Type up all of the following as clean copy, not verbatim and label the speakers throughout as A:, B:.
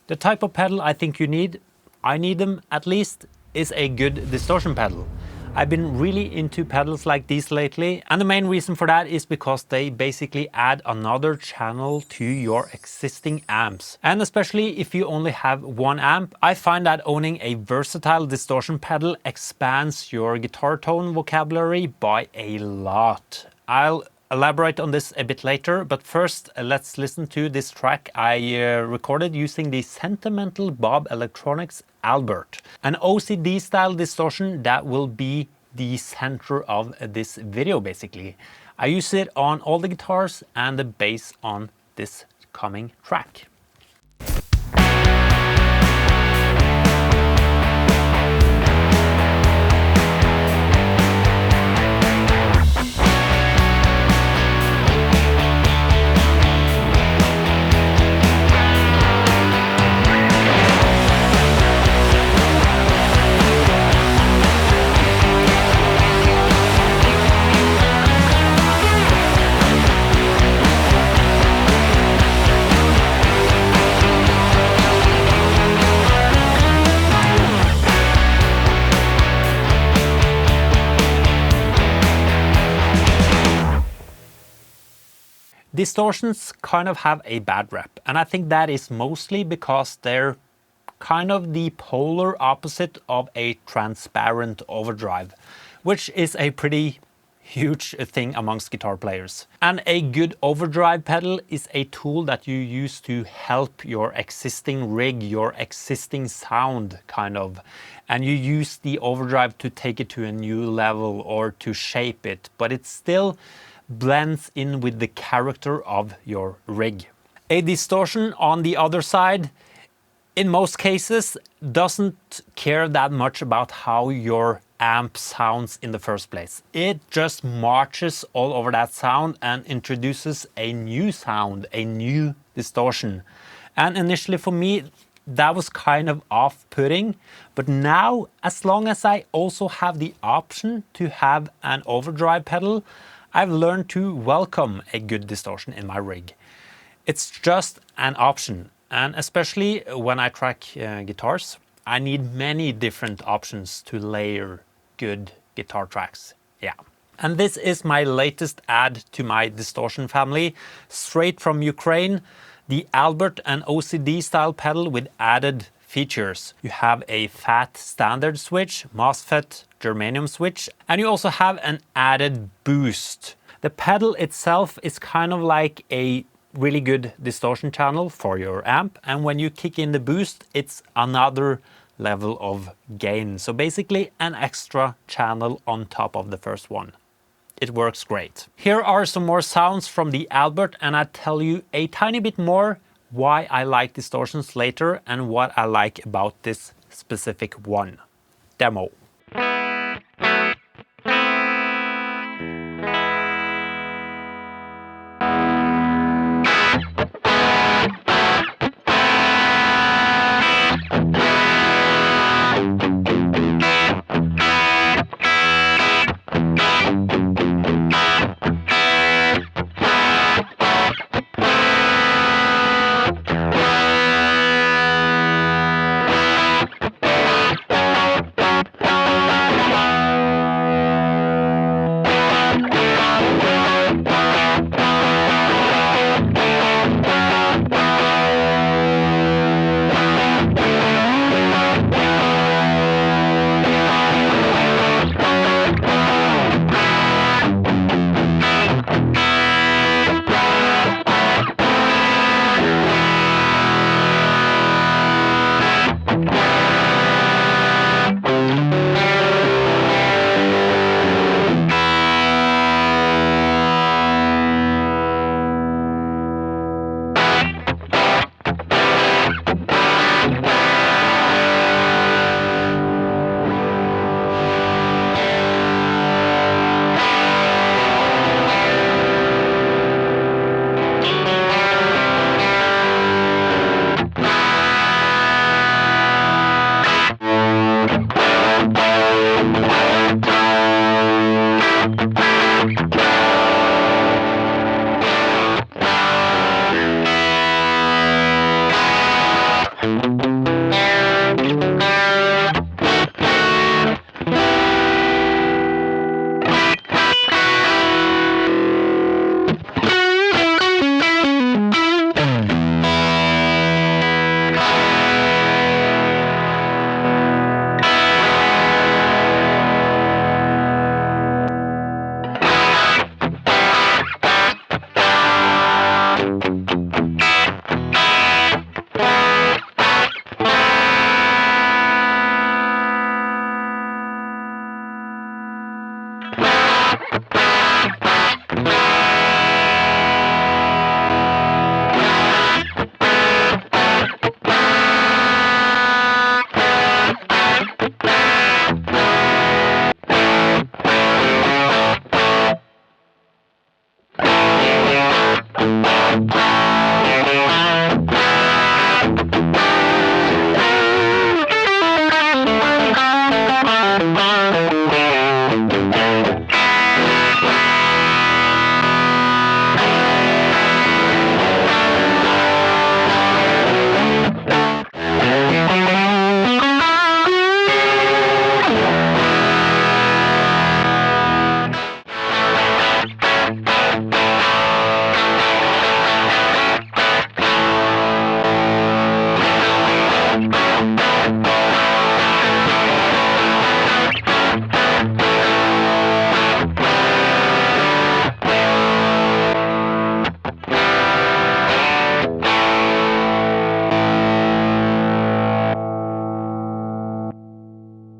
A: The type of pedal I think you need, I need them at least, is a good distortion pedal. I've been really into pedals like these lately, and the main reason for that is because they basically add another channel to your existing amps. And especially if you only have one amp, I find that owning a versatile distortion pedal expands your guitar tone vocabulary by a lot. I'll elaborate on this a bit later, but first let's listen to this track I recorded using the Sentimental Bob Electronics Albert, an OCD style distortion that will be the center of this video basically. I use it on all the guitars and the bass on this coming track. Distortions kind of have a bad rep, and I think that is mostly because they're kind of the polar opposite of a transparent overdrive, which is a pretty huge thing amongst guitar players. And a good overdrive pedal is a tool that you use to help your existing rig, your existing sound kind of, and you use the overdrive to take it to a new level or to shape it, but it still blends in with the character of your rig. A distortion, on the other side, in most cases doesn't care that much about how your amp sounds in the first place. It just marches all over that sound and introduces a new sound, a new distortion. And initially for me, that was kind of off-putting, but now, as long as I also have the option to have an overdrive pedal, I've learned to welcome a good distortion in my rig. It's just an option, and especially when I track guitars, I need many different options to layer good guitar tracks. Yeah. And this is my latest add to my distortion family, straight from Ukraine, the Albert and OCD style pedal with added features. You have a fat standard switch, MOSFET, germanium switch, and you also have an added boost. The pedal itself is kind of like a really good distortion channel for your amp, and when you kick in the boost, it's another level of gain. So basically an extra channel on top of the first one. It works great. Here are some more sounds from the Albert, and I'll tell you a tiny bit more why I like distortions later and what I like about this specific one. Demo.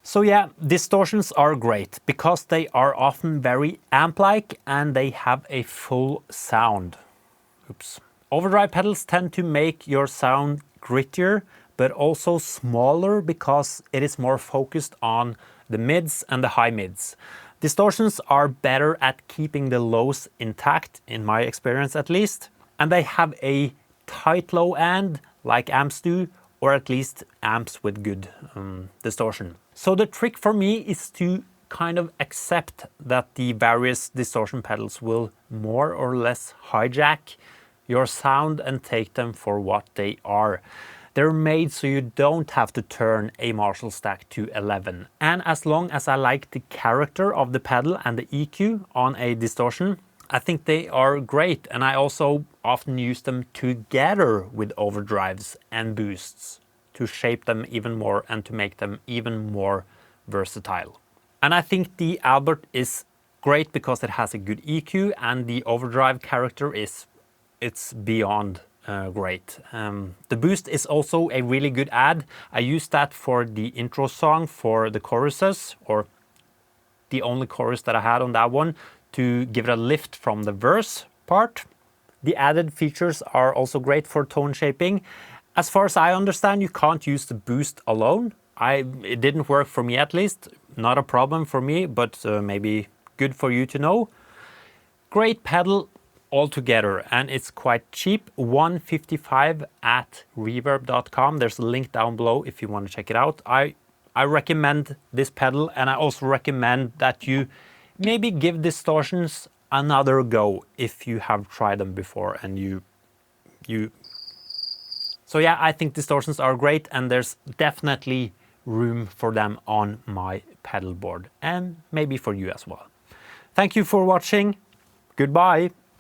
A: So yeah, distortions are great because they are often very amp-like and they have a full sound. Oops. Overdrive pedals tend to make your sound grittier, but also smaller because it is more focused on the mids and the high mids. Distortions are better at keeping the lows intact, in my experience at least, and they have a tight low end like amps do, or at least amps with good distortion. So the trick for me is to kind of accept that the various distortion pedals will more or less hijack your sound and take them for what they are. They're made so you don't have to turn a Marshall stack to 11. And as long as I like the character of the pedal and the EQ on a distortion, I think they are great, and I also often use them together with overdrives and boosts to shape them even more and to make them even more versatile. And I think the Albert is great because it has a good EQ, and the overdrive character it's beyond great. The boost is also a really good add. I used that for the intro song for the choruses, or the only chorus that I had on that one, to give it a lift from the verse part. The added features are also great for tone shaping. As far as I understand, you can't use the boost alone. It didn't work for me at least. Not a problem for me, but maybe good for you to know. Great pedal altogether, and it's quite cheap. $155 at reverb.com. There's a link down below if you want to check it out. I recommend this pedal, and I also recommend that you maybe give distortions another go if you have tried them before and you. So yeah, I think distortions are great, and there's definitely room for them on my pedal board, and maybe for you as well. Thank you for watching. Goodbye.